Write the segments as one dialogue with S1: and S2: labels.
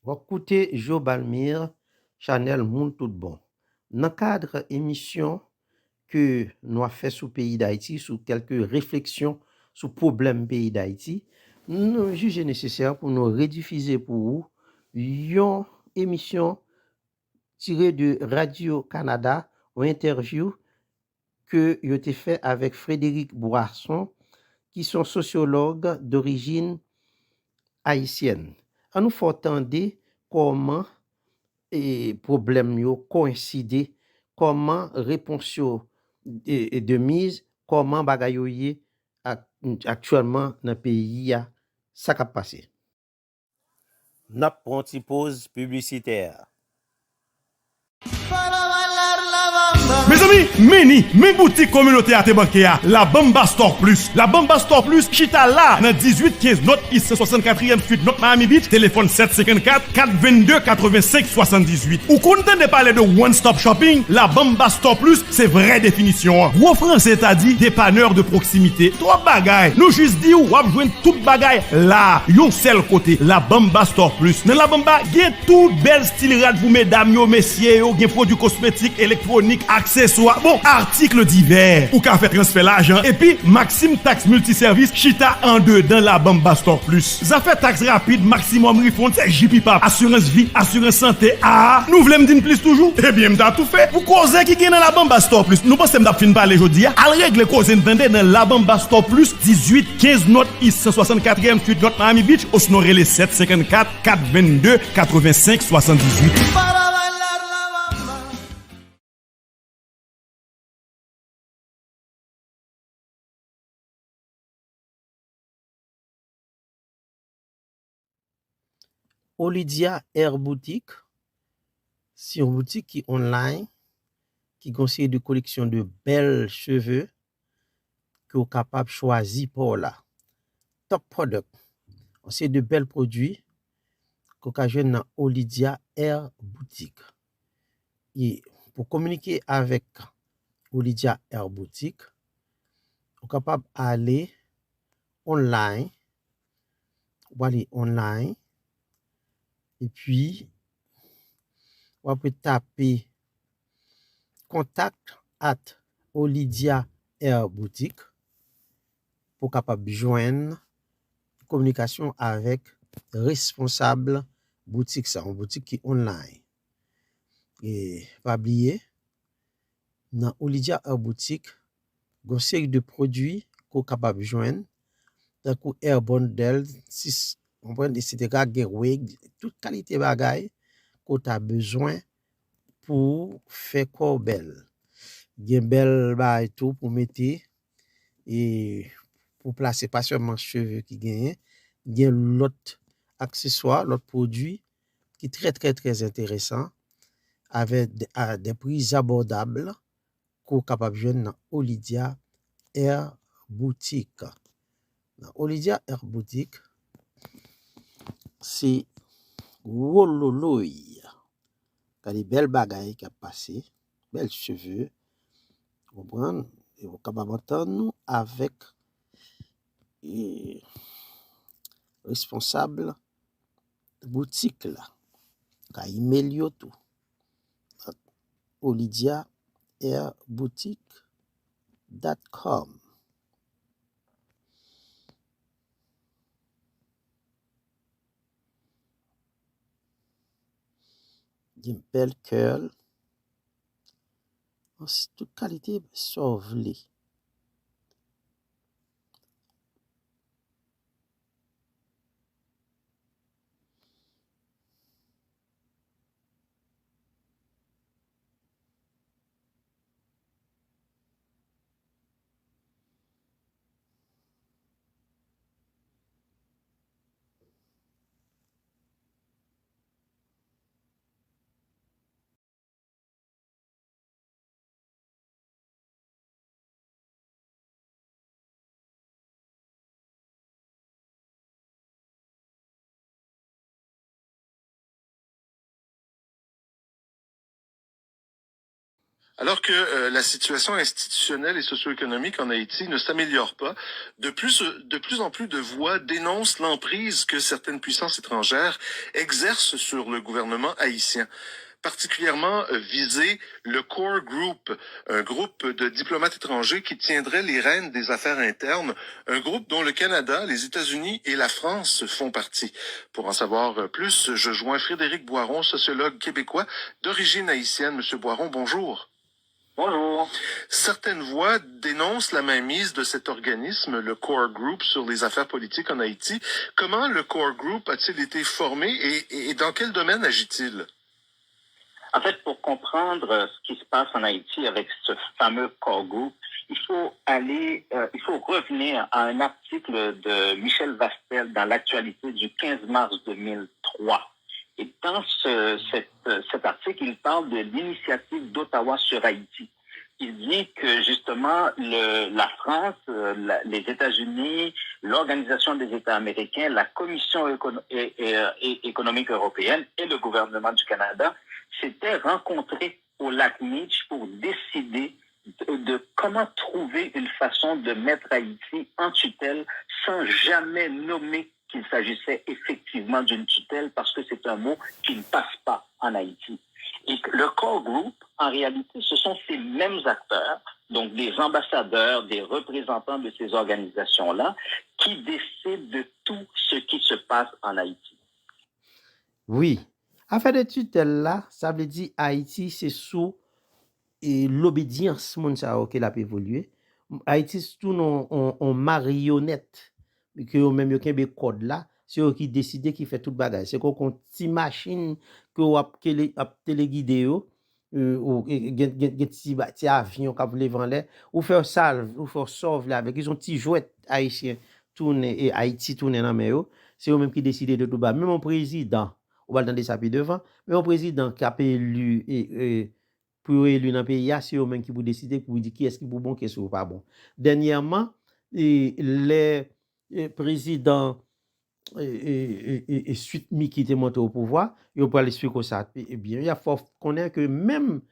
S1: Écoutez Joe Balmire, Chanel Moun Tout Bon. Dans le cadre émission que nous avons fait sur le pays d'Haïti, sur quelques réflexions sur le problème pays d'Haïti, nous jugeons nécessaire pour nous rediffuser pour vous une émission tirée de Radio-Canada, une interview que vous avez fait avec Frédéric Boisson, qui sont sociologues d'origine haïtienne. On nous faut entendre comment les problèmes coïncident, comment réponse est de mise, comment bagay yo yé actuellement dans le pays a ça qui passé.
S2: N'a pon ti pause publicitaire.
S3: Mes amis, mes boutiques communautaires à bancaire, la Bamba Store Plus. La Bamba Store Plus, chita là, dans 1815 North East 64e Street, North Miami Beach, téléphone 754 422 85 78. Ou content de parler de One Stop Shopping, la Bamba Store Plus, c'est vraie définition. Gros français t'a dit, dépanneur de proximité. Trois bagailles. Nous juste dit ou wap joindre toute bagaille là, yon seul côté, la Bamba Store Plus. Dans la Bamba, gen tout bel style rad pour mesdames yo, messieurs yo, gen produits cosmétiques, électroniques, accessoires, bon, articles divers. Ou ka fait transfert l'argent. Et puis, Maxime Tax Multiservice, chita en deux dans la Bamba Store Plus. Ça fait taxe rapide, maximum refund, c'est JPPAP. Assurance vie, assurance santé. Ah, nous voulons me dire plus toujours? Eh bien, m'ta tout fait. Vous causez qui gagne dans la Bamba Store Plus. Nous pensons m'ta fin parler aujourd'hui. Al règle cause entendez dans la Bamba Store Plus, 1815 North East 164e Street, North Miami Beach, au sonoré les 754 422 85 78.
S1: Olidia Air Boutique, c'est une boutique qui est online, qui conseille de collection de belles cheveux que vous êtes capable de choisir pour là. Top product. C'est de belles produits que vous avez dans Olidia Air Boutique. Et pour communiquer avec Olidia Air Boutique, vous êtes capable d'aller online, et puis vous pouvez taper contact at Olidia Air Boutique pour capable joindre communication avec responsable boutique, ça, une boutique qui est online. Et pas oublier, dans Olidia Air Boutique, il y a une série de produits qu'on est capable de joindre, tant que Air Bundle, 6, etc., toute qualité bagaille qu'on a besoin pour faire corps belle. Gen belle bail tout pour mettre et pour placer pas seulement cheveux qui gagnent, gen l'autre accessoire, l'autre produit qui est très intéressant avec des prix abordables qu'on capable joindre dans Olidia Air Boutique. Dans Olidia Air Boutique, c'est Wololoy. Quand les belles bagailles qui a passé, belles cheveux, vous comprenez, et vous capable entendre nous avec responsable boutique là. Ka email yo tout. Olidia Air Boutique.com. Une belle curl. Toute qualité sauvelée.
S4: Alors que la situation institutionnelle et socio-économique en Haïti ne s'améliore pas, de plus en plus de voix dénoncent l'emprise que certaines puissances étrangères exercent sur le gouvernement haïtien. Particulièrement visé le Core Group, un groupe de diplomates étrangers qui tiendrait les rênes des affaires internes, un groupe dont le Canada, les États-Unis et la France font partie. Pour en savoir plus, je joins Frédéric Boiron, sociologue québécois d'origine haïtienne. Monsieur Boiron, bonjour.
S5: Bonjour.
S4: Certaines voix dénoncent la mainmise de cet organisme, le Core Group, sur les affaires politiques en Haïti. Comment le Core Group a-t-il été formé et dans quel domaine agit-il?
S5: En fait, pour comprendre ce qui se passe en Haïti avec ce fameux Core Group, il faut revenir à un article de Michel Vastel dans l'actualité du 15 mars 2003. Et dans cet article, il parle de l'initiative d'Ottawa sur Haïti. Il dit que justement la France, les États-Unis, l'Organisation des États américains, la Commission économique européenne et le gouvernement du Canada s'étaient rencontrés au lac Meech pour décider de comment trouver une façon de mettre Haïti en tutelle sans jamais nommer qu'il s'agissait effectivement d'une tutelle parce que c'est un mot qui ne passe pas en Haïti. Et le Core Group, en réalité, ce sont ces mêmes acteurs, donc des ambassadeurs, des représentants de ces organisations-là, qui décident de tout ce qui se passe en Haïti.
S1: Oui. Affaire de tutelle là, ça veut dire Haïti, c'est sous l'obédience moun sa qui l'a évolué. Haïti, c'est tout en marionnette. Que yo même yo kembe code là, c'est eux qui décide qui fait tout bagage. C'est qu'on ti machine que ou ap téléguider yo ou gen ti avion ka vle van l'air ou faire salve ou faire sauve là avec ils ont ti jouet haïtien tourner et Haïti tourner dans mer yo, c'est eux même qui décide de tout bas. Même mon président, on va entendre ça puis devant, mais mon président qui a élu et pour élu dans pays c'est eux même qui pour décider pour dire qui est-ce qui pour bon qui est-ce qui pas bon. Dernièrement les président et suite mi qui était monté au pouvoir, il peut aller expliquer ça. Eh bien, il faut connaître que même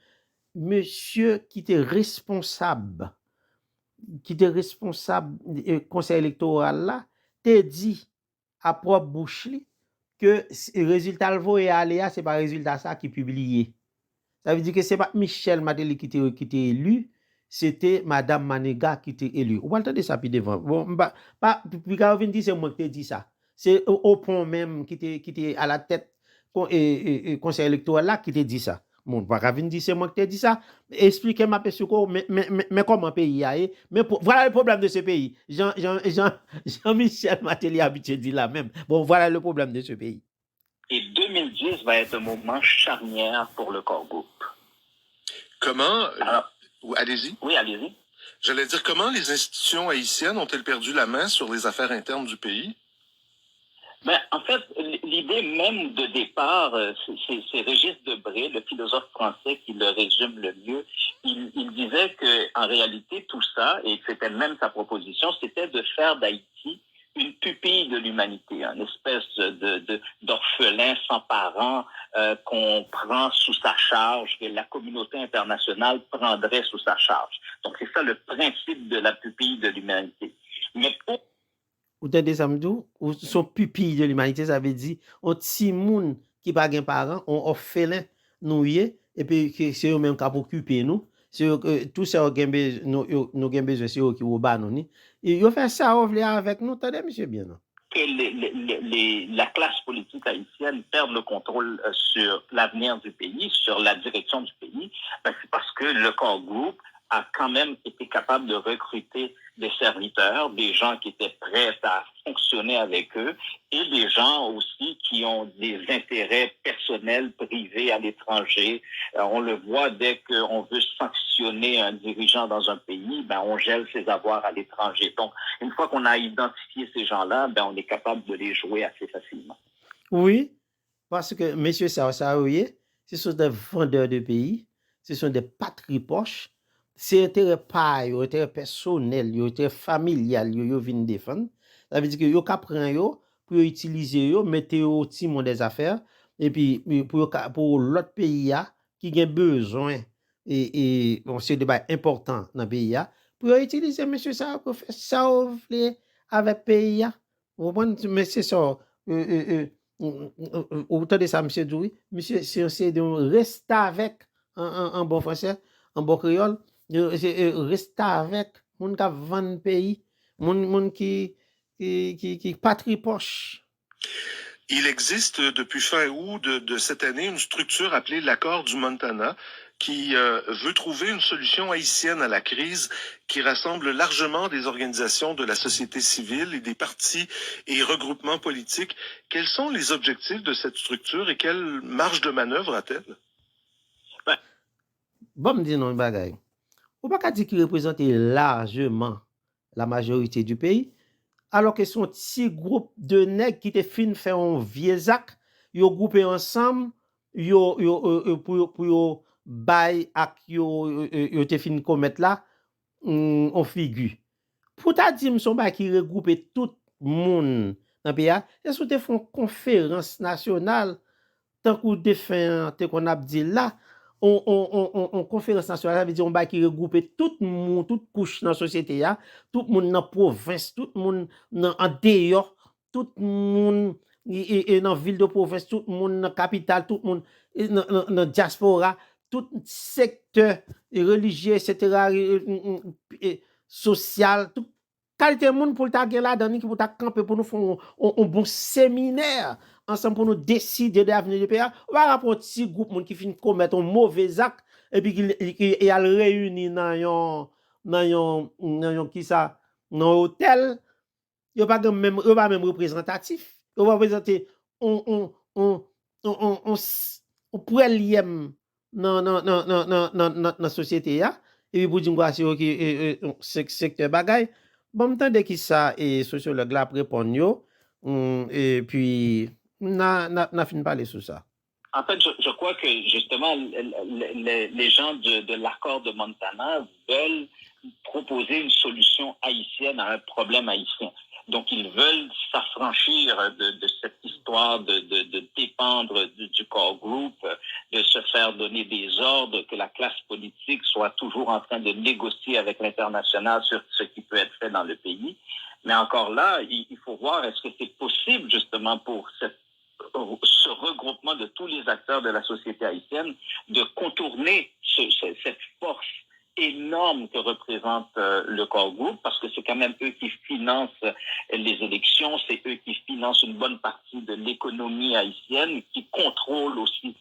S1: monsieur qui était responsable conseil électoral là, te dit à propre bouche que résultat le voye aller c'est pas résultat ça qui publié. Ça veut dire que c'est pas Michel Mateli qui était élu, c'était Madame Manega qui était élue. On va entendre ça puis devant. Bon, pas puis Calvin dit c'est moi qui t'ai dit ça. C'est au point même qui était à la tête conseil électoral là qui t'ai dit ça. Bon, pas Calvin dit c'est moi qui t'ai dit ça. Expliquez-moi mais comment pays a mais voilà le problème de ce pays. Jean-Michel Mateli habitué dit là même. Bon, voilà le problème de ce pays.
S5: Et 2010 va être un moment charnière pour le Core Group.
S4: Comment allez-y.
S5: Oui, allez-y.
S4: J'allais dire, comment les institutions haïtiennes ont-elles perdu la main sur les affaires internes du pays?
S5: Ben, en fait, l'idée même de départ, c'est Régis Debray, le philosophe français, qui le résume le mieux. Il disait que, en réalité, tout ça, et c'était même sa proposition, c'était de faire d'Haïti une pupille de l'humanité, une espèce d'orphelin sans parents qu'on prend sous sa charge, que la communauté internationale prendrait sous sa charge. Donc, c'est ça le principe de la pupille de l'humanité. Mais pour
S1: ou t'entendez ça m'dou ou son pupille de l'humanité ça veut dire on ti moun qui pas gen parents on orphelin nouye et puis c'est eux même qui occuper nous c'est tout ça nous gen besoin c'est eux qui ou ba nous ni et yo fait ça on vle avec nous t'entendez monsieur bien non
S5: que la classe politique haïtienne perde le contrôle sur l'avenir du pays, sur la direction du pays, ben c'est parce que le Core Group a quand même été capable de recruter des serviteurs, des gens qui étaient prêts à fonctionner avec eux et des gens aussi qui ont des intérêts personnels, privés à l'étranger. On le voit dès qu'on veut sanctionner un dirigeant dans un pays, ben on gèle ses avoirs à l'étranger. Donc, une fois qu'on a identifié ces gens-là, ben on est capable de les jouer assez facilement.
S1: Oui, parce que messieurs Saoye, ce sont des vendeurs de pays, ce sont des patries poches. C'est intérêt pas yo, intérêt personnel, yo, intérêt familial yo vinn défendre. Ça veut dire que yo ka prend yo pour utiliser yo, mettre au timon des affaires et puis pour l'autre pays qui a besoin bon, c'est un débat important dans le pays, pour utiliser monsieur ça pour faire ça avec le pays. Vous comprenez, monsieur ça, autant de ça, monsieur Djoui, monsieur, c'est de rester avec un bon français, un bon créole, rester avec moun qui vend pays, moun qui patrie poche.
S4: Il existe depuis fin août de cette année une structure appelée l'Accord du Montana qui veut trouver une solution haïtienne à la crise qui rassemble largement des organisations de la société civile et des partis et regroupements politiques. Quels sont les objectifs de cette structure et quelle marge de manœuvre a-t-elle?
S1: Bon, me dire non, bagay. Ou pas dire qu'il représente largement la majorité du pays, alors que son petit groupe de nègres qui te fin fait un vieux acte, yo groupé ensemble, pour bay ak yo te fin commettre là, on figure. Pour ta dire son ba qui regroupe tout monde dans pays, est-ce que te font conférence nationale tant qu'on défend te qu'on a dit là, on conférence nationale, ça veut dire on va qui regroupe tout le monde, toute couche dans la société, tout le monde dans la province, tout le monde en dehors, tout le monde dans la ville de province, tout le monde dans la capitale, tout le monde dans la diaspora, tout secteur religieux, etc., social, tout qualité de monde pour ta là dans qui pour ta camper pour nous faire un bon séminaire ensemble pour nous décider de l'avenir du pays. On va rapporter petit groupe monde qui finit commettre un mauvais acte et puis qui a réuni dans qui ça dans hôtel. Il pas même représentatif. On va représenter on pourrait lier dans la société et puis pour dire c'est OK secteur bagaille. Bon, m'tende qui ça et sociologue là répondre yo et puis n'a fin parler sur ça.
S5: En fait, je crois que justement les gens de l'accord de Montana veulent proposer une solution haïtienne à un problème haïtien. Donc, ils veulent s'affranchir de cette histoire de dépendre du core group, de se faire donner des ordres, que la classe politique soit toujours en train de négocier avec l'international sur ce qui peut être fait dans le pays. Mais encore là, il faut voir est-ce que c'est possible justement pour ce regroupement de tous les acteurs de la société haïtienne de contourner cette force énorme que représente le core group, parce que c'est quand même eux qui financent les élections, c'est eux qui financent une bonne partie de l'économie haïtienne, qui contrôlent aussi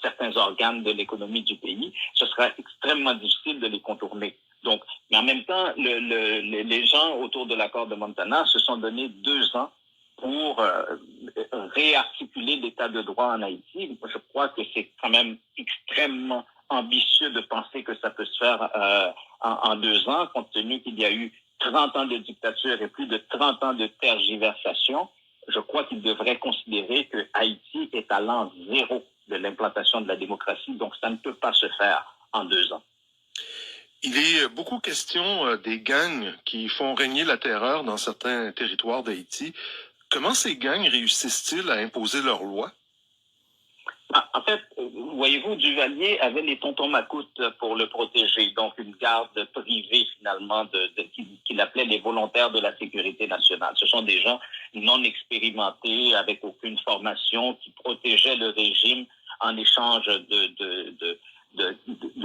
S5: certains organes de l'économie du pays. Ce sera extrêmement difficile de les contourner. Donc, mais en même temps, les gens autour de l'accord de Montana se sont donné 2 ans pour réarticuler l'état de droit en Haïti. Je crois que c'est quand même extrêmement ambitieux de penser que ça peut se faire en 2 ans, compte tenu qu'il y a eu 30 ans de dictature et plus de 30 ans de tergiversation. Je crois qu'il devrait considérer que Haïti est à l'an 0 de l'implantation de la démocratie, donc ça ne peut pas se faire en 2 ans.
S4: Il est beaucoup question des gangs qui font régner la terreur dans certains territoires d'Haïti. Comment ces gangs réussissent-ils à imposer leurs lois?
S5: En fait, voyez-vous, Duvalier avait les tontons macoutes pour le protéger, donc une garde privée finalement qu'il appelait les volontaires de la sécurité nationale. Ce sont des gens non expérimentés, avec aucune formation, qui protégeaient le régime en échange de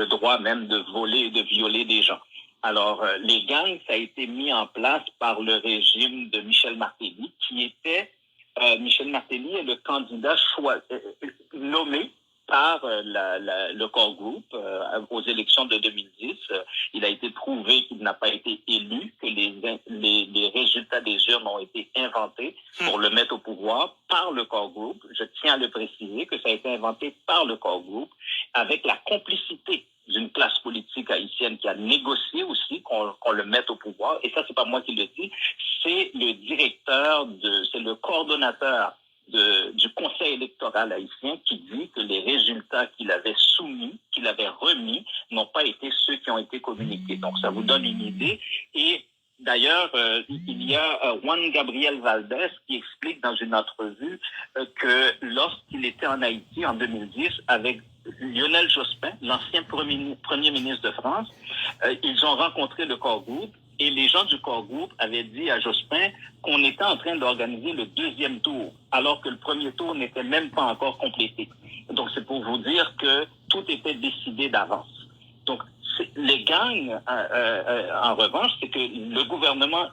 S5: droit même de voler et de violer des gens. Alors, les gangs, ça a été mis en place par le régime de Michel Martelly, qui était... Michel Martelly est le candidat nommé par le core group aux élections de 2010. Il a été prouvé qu'il n'a pas été élu, que les résultats des urnes ont été inventés pour le mettre au pouvoir par le core group. Je tiens à le préciser que ça a été inventé par le core group avec la complicité d'une classe politique haïtienne qui a négocié aussi qu'on le mette au pouvoir. Et ça, c'est pas moi qui le dis, c'est le directeur, c'est le coordonnateur du conseil électoral haïtien qui dit que les résultats qu'il avait soumis, qu'il avait remis, n'ont pas été ceux qui ont été communiqués. Donc, ça vous donne une idée. Et d'ailleurs, il y a Juan Gabriel Valdez qui explique dans une entrevue que lorsqu'il était en Haïti en 2010 avec Lionel Jospin, l'ancien premier ministre de France. Ils ont rencontré le Core Group et les gens du Core Group avaient dit à Jospin qu'on était en train d'organiser le deuxième tour, alors que le premier tour n'était même pas encore complété. Donc, c'est pour vous dire que tout était décidé d'avance. Donc, les gangs, en revanche, c'est que le gouvernement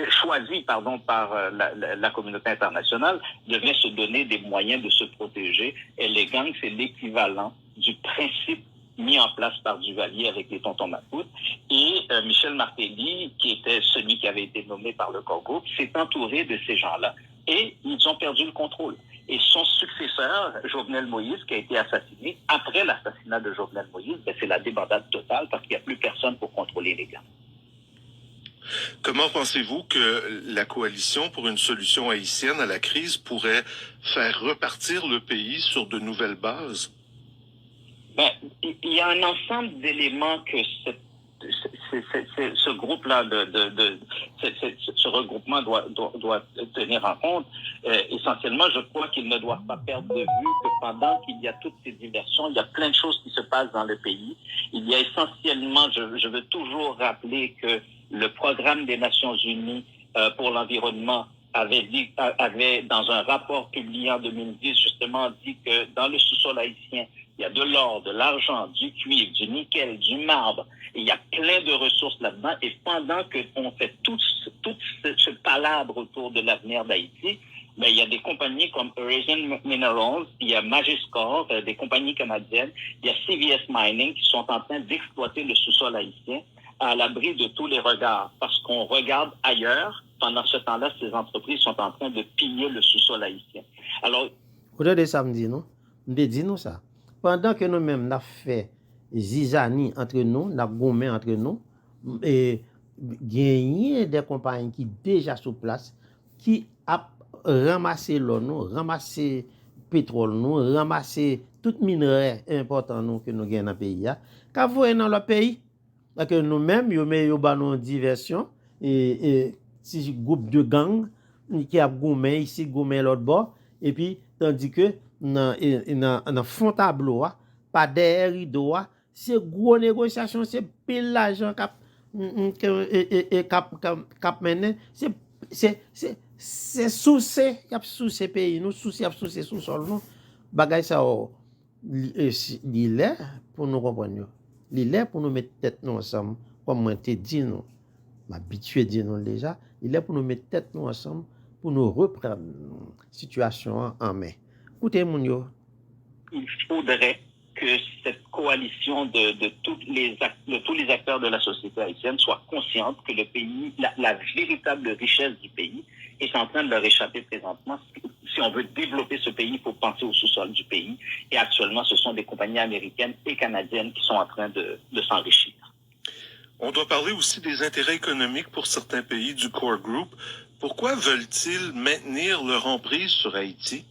S5: choisi par la communauté internationale devait se donner des moyens de se protéger. Et les gangs, c'est l'équivalent du principe mis en place par Duvalier avec les tontons Macoutes. Et Michel Martelly, qui était celui qui avait été nommé par le Core Group, s'est entouré de ces gens-là et ils ont perdu le contrôle. Et son successeur, Jovenel Moïse, qui a été assassiné, après l'assassinat de Jovenel Moïse, c'est la débandade totale parce qu'il n'y a plus personne pour contrôler les gangs.
S4: Comment pensez-vous que la coalition pour une solution haïtienne à la crise pourrait faire repartir le pays sur de nouvelles bases?
S5: Il y a un ensemble d'éléments que ce groupe-là, ce regroupement doit tenir en compte. Essentiellement, je crois qu'ils ne doivent pas perdre de vue que pendant qu'il y a toutes ces diversions, il y a plein de choses qui se passent dans le pays. Il y a essentiellement, je veux toujours rappeler que le programme des Nations Unies pour l'environnement avait, dans un rapport publié en 2010, justement dit que dans le sous-sol haïtien, il y a de l'or, de l'argent, du cuivre, du nickel, du marbre. Et il y a plein de ressources là-dedans. Et pendant qu'on fait tout ce palabre autour de l'avenir d'Haïti, il y a des compagnies comme Horizon Minerals, il y a Magiscor, des compagnies canadiennes, il y a CVS Mining qui sont en train d'exploiter le sous-sol haïtien à l'abri de tous les regards. Parce qu'on regarde ailleurs, pendant ce temps-là, ces entreprises sont en train de piller le sous-sol haïtien. Alors,
S1: regardez samedi, non? Dis-nous ça. Pendant que nous-mêmes, nous avons fait zizani entre nous, nous avons gommé entre nous, et gagné des compagnies qui déjà sur place, qui a ramassé l'eau, ramassé pétrole, ramassé tout minerai important que nous gagnons dans le pays. Quand vous êtes dans le pays, que nous-mêmes, nous avons une diversion, et si groupe de gang qui a gommé ici, gommé l'autre bord, et puis, tandis que dans fond tableau, pas derrière rideau, c'est gros négociation, c'est pile l'argent cap mené, c'est sous ces pays, nous sous ces sous-sol, nous bagay ça l'île pour nous comprendre, l'île pour nous mettre tête nous ensemble, comme moi te dit nous, m'habitué dire nous déjà, il est pour nous mettre tête nous ensemble pour nous reprendre situation en main. Écoutez, Mounio.
S5: Il faudrait que cette coalition de tous les acteurs de la société haïtienne soit consciente que le pays, la véritable richesse du pays est en train de leur échapper présentement. Si on veut développer ce pays, il faut penser au sous-sol du pays. Et actuellement, ce sont des compagnies américaines et canadiennes qui sont en train de s'enrichir.
S4: On doit parler aussi des intérêts économiques pour certains pays du Core Group. Pourquoi veulent-ils maintenir leur emprise sur Haïti?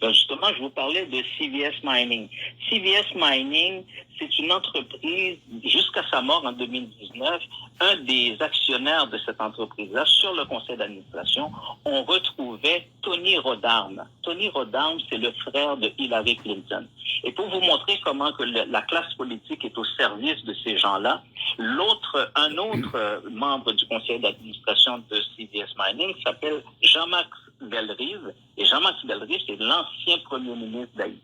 S5: Justement, je vous parlais de CVS Mining. CVS Mining, c'est une entreprise, jusqu'à sa mort en 2019, un des actionnaires de cette entreprise-là, sur le conseil d'administration, on retrouvait Tony Rodarm. Tony Rodarm, c'est le frère de Hillary Clinton. Et pour vous montrer comment que la classe politique est au service de ces gens-là, un autre membre du conseil d'administration de CVS Mining s'appelle Jean-Max Bellerive. Et Jean-Max Bellerive, c'est l'ancien premier ministre d'Haïti.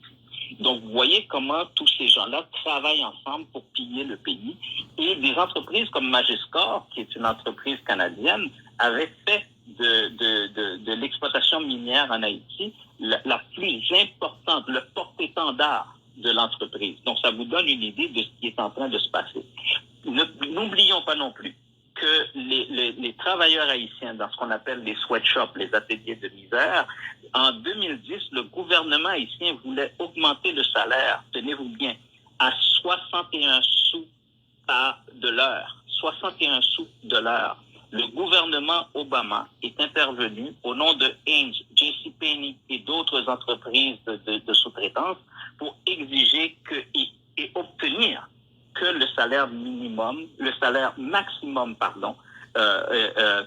S5: Donc, vous voyez comment tous ces gens-là travaillent ensemble pour piller le pays. Et des entreprises comme Magiscor, qui est une entreprise canadienne, avaient fait de l'exploitation minière en Haïti la plus importante, le porte-étendard de l'entreprise. Donc, ça vous donne une idée de ce qui est en train de se passer. N'oublions pas non plus que les travailleurs haïtiens dans ce qu'on appelle les sweatshops, les ateliers de misère, en 2010, le gouvernement haïtien voulait augmenter le salaire, tenez-vous bien, à 61 sous de l'heure. 61 sous de l'heure. Le gouvernement Obama est intervenu au nom de Hanes, JCPenney et d'autres entreprises de sous-traitance pour exiger et obtenir que le salaire maximum,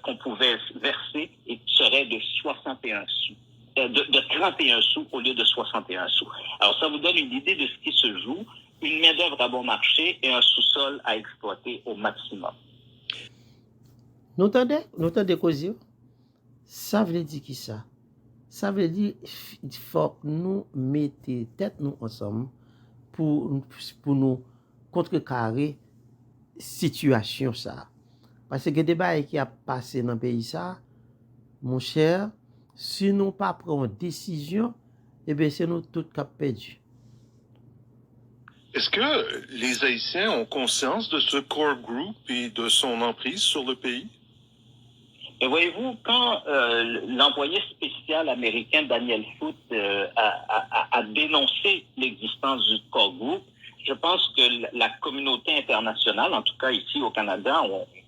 S5: qu'on pouvait verser serait de 61 sous. de 31 sous au lieu de 61 sous. Alors, ça vous donne une idée de ce qui se joue, une main-d'œuvre à bon marché et un sous-sol à exploiter au maximum.
S1: Nous entendez causer? Ça veut dire qui ça? Ça veut dire qu'il faut que nous mettions tête nous ensemble pour nous contrecarrer situation ça. Parce que des débats qui a passé dans le pays ça, mon cher, si nous pas prenons décision, eh bien c'est nous tous qui avons perdu.
S4: Est-ce que les Haïtiens ont conscience de ce core group et de son emprise sur le pays?
S5: Et voyez-vous, quand l'envoyé spécial américain Daniel Foote a dénoncé l'existence du core group, je pense que la communauté internationale, en tout cas ici au Canada,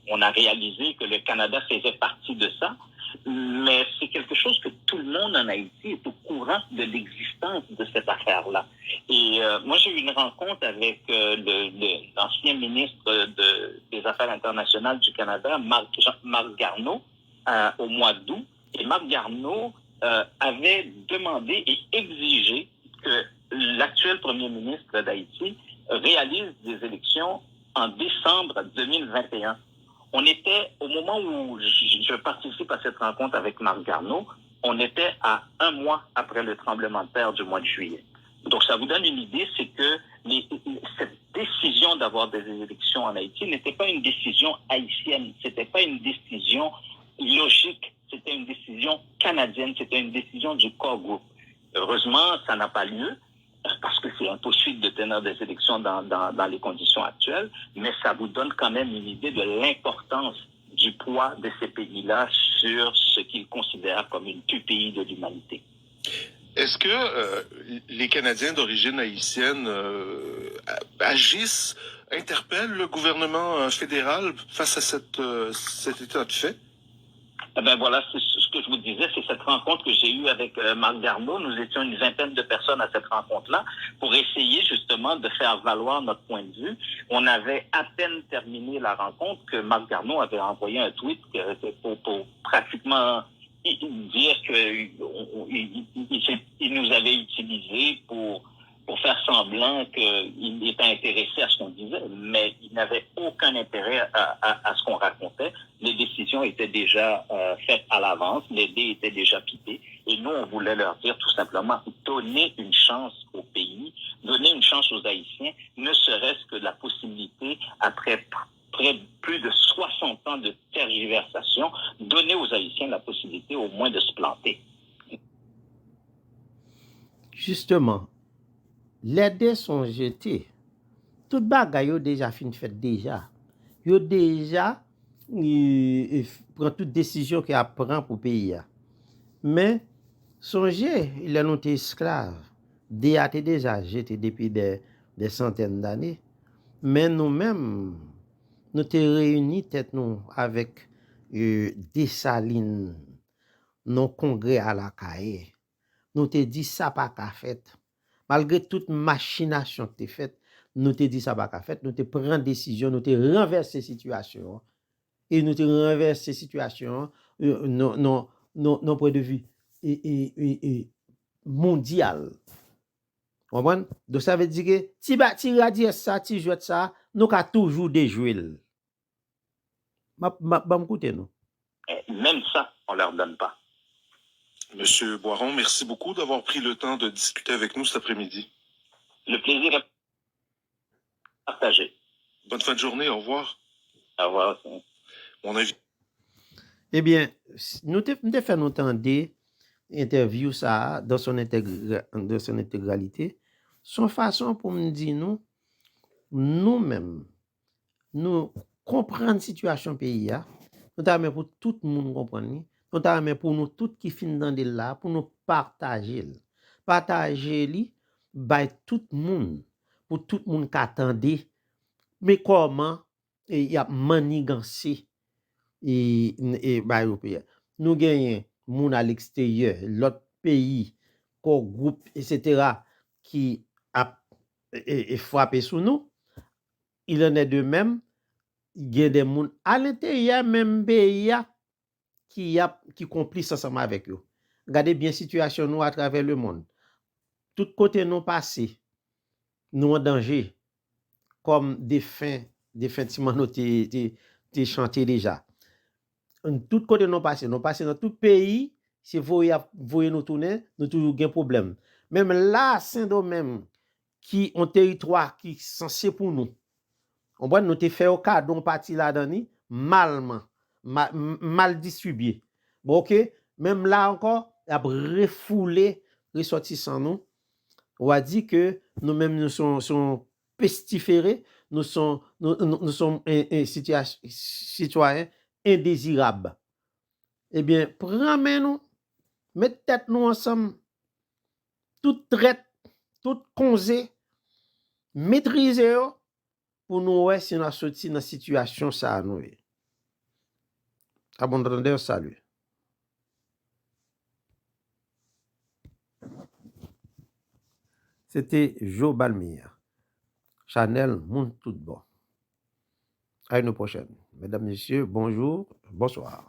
S5: on a réalisé que le Canada faisait partie de ça, mais c'est quelque chose que tout le monde en Haïti est au courant de l'existence de cette affaire-là. Et moi, j'ai eu une rencontre avec l'ancien ministre des Affaires internationales du Canada, Marc Garneau, au mois d'août. Et Marc Garneau avait demandé et exigé que l'actuel premier ministre d'Haïti réalise des élections en décembre 2021. On était, au moment où je participe à cette rencontre avec Marc Garneau, on était à 1 mois après le tremblement de terre du mois de juillet. Donc, ça vous donne une idée, c'est que cette décision d'avoir des élections en Haïti n'était pas une décision haïtienne, c'était pas une décision logique, c'était une décision canadienne, c'était une décision du core group. Heureusement, ça n'a pas lieu, parce que c'est impossible de tenir des élections dans les conditions actuelles, mais ça vous donne quand même une idée de l'importance du poids de ces pays-là sur ce qu'ils considèrent comme une PUPI de l'humanité.
S4: Est-ce que les Canadiens d'origine haïtienne agissent, interpellent le gouvernement fédéral face à cet état de fait?
S5: Eh ben voilà, c'est ce que je vous disais, c'est cette rencontre que j'ai eue avec Marc Garneau. Nous étions une vingtaine de personnes à cette rencontre-là pour essayer justement de faire valoir notre point de vue. On avait à peine terminé la rencontre que Marc Garneau avait envoyé un tweet pour pratiquement dire qu'il nous avait utilisé pour faire semblant qu'il était intéressé à ce qu'on disait, mais il n'avait aucun intérêt à ce qu'on racontait. Les décisions étaient déjà faites à l'avance, les dés étaient déjà pipés, et nous, on voulait leur dire tout simplement, donner une chance au pays, donner une chance aux Haïtiens, ne serait-ce que la possibilité, après plus de 60 ans de tergiversation, donner aux Haïtiens la possibilité au moins de se planter.
S1: Justement, les dés sont jetés. Tout bagay yo déjà fin fait déjà. Yo déjà prend toute décision qu'il a prend pour pays. Mais songez, il a noté esclave. Dé a été déjà jeté depuis des centaines d'années. Mais nous-mêmes, nous te réunis tête nous avec Dessalines, nos congrès à la caille. Nous te dit ça pas qu'à fait. Malgré toute machination que tu faite, nous te dit ça pas qu'à fait, nous te prend décision, nous te renverser situation et nous te renverser situation non point de vue mondial. Comprendre? Donc ça veut dire que ti radier ça, ti jouer ça, nous ka toujours déjouer. M'écoutez nous.
S5: Même ça, on leur donne pas.
S4: Monsieur Boiron, merci beaucoup d'avoir pris le temps de discuter avec nous cet après-midi.
S5: Le plaisir est partagé.
S4: Bonne fin de journée, au revoir.
S5: Au revoir.
S4: Mon avis.
S1: Eh bien, nous te fait nous entendre interview ça dans son intégralité. Son façon pour me dire nous-mêmes, nous comprendre situation pays nous t'amène pour tout le monde comprendre. Nous t'amène pour nous tous qui fin dans de là pour nous partager. Partager li by tout le monde pour tout le monde qui attendait mais comment il y a manigancé et by européen. Nous gagnons moun à l'extérieur, l'autre pays, groupe etc. qui a frappé sur nous. Il en est de même, il y a des moun à l'intérieur même pays qui complice ensemble avec eux. Regardez bien situation nous à travers le monde. Tout côté nous passé, nous en danger, comme des fins nous t'es chanté déjà. Tout côté nous passé dans tout pays, si vous voyez nous tourner, nous toujours gain problème. Même là, Saint-Domingue, qui ont territoire qui censé pour nous. On voit nous te fait au cadeau parti là-dedans, mal distribué. Bon, ok, même là encore, il a refoulé ressortissants nous. On a dit que nous-mêmes nous sommes pestiférés, nous sommes citoyens indésirables. Eh bien, prenez-nous, mettez tête nous ensemble, toute traite, toute congé, maîtrisez pour nous voir si nous sorti dans situation ça nous. Abondez salut. C'était Joe Balmire. Chanel, monde tout bon. À une prochaine. Mesdames, Messieurs, bonjour, bonsoir.